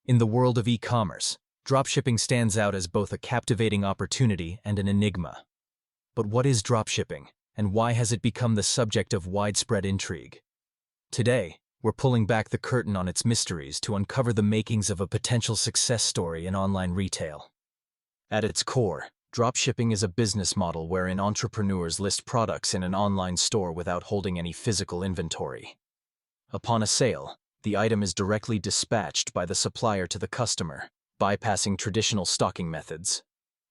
In the world of e-commerce, dropshipping stands out as both a captivating opportunity and an enigma. But what is dropshipping, and why has it become the subject of widespread intrigue? Today, we're pulling back the curtain on its mysteries to uncover the makings of a potential success story in online retail. At its core, dropshipping is a business model wherein entrepreneurs list products in an online store without holding any physical inventory. Upon a sale, the item is directly dispatched by the supplier to the customer, bypassing traditional stocking methods.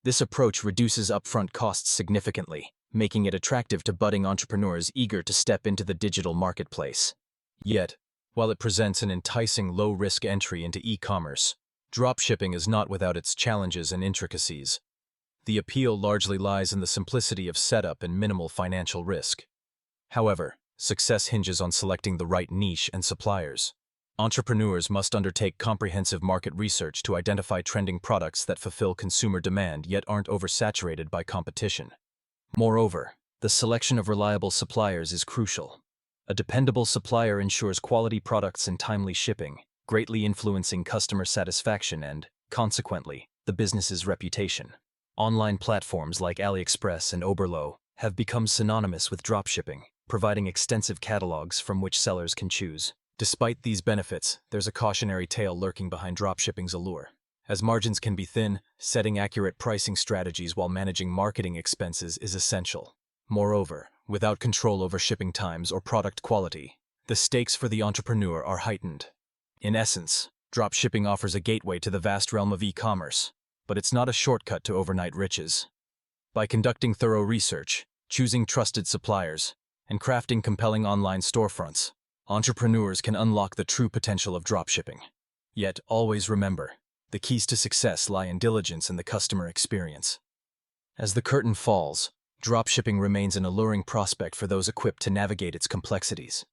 This approach reduces upfront costs significantly, making it attractive to budding entrepreneurs eager to step into the digital marketplace. Yet, while it presents an enticing low-risk entry into e-commerce, dropshipping is not without its challenges and intricacies. The appeal largely lies in the simplicity of setup and minimal financial risk. However, success hinges on selecting the right niche and suppliers. Entrepreneurs must undertake comprehensive market research to identify trending products that fulfill consumer demand yet aren't oversaturated by competition. Moreover, the selection of reliable suppliers is crucial. A dependable supplier ensures quality products and timely shipping, greatly influencing customer satisfaction and, consequently, the business's reputation. Online platforms like AliExpress and Oberlo have become synonymous with dropshipping, providing extensive catalogs from which sellers can choose. Despite these benefits, there's a cautionary tale lurking behind dropshipping's allure. As margins can be thin, setting accurate pricing strategies while managing marketing expenses is essential. Moreover, without control over shipping times or product quality, the stakes for the entrepreneur are heightened. In essence, dropshipping offers a gateway to the vast realm of e-commerce, but it's not a shortcut to overnight riches. By conducting thorough research, choosing trusted suppliers, and crafting compelling online storefronts, entrepreneurs can unlock the true potential of dropshipping. Yet, always remember, the keys to success lie in diligence and the customer experience. As the curtain falls, dropshipping remains an alluring prospect for those equipped to navigate its complexities.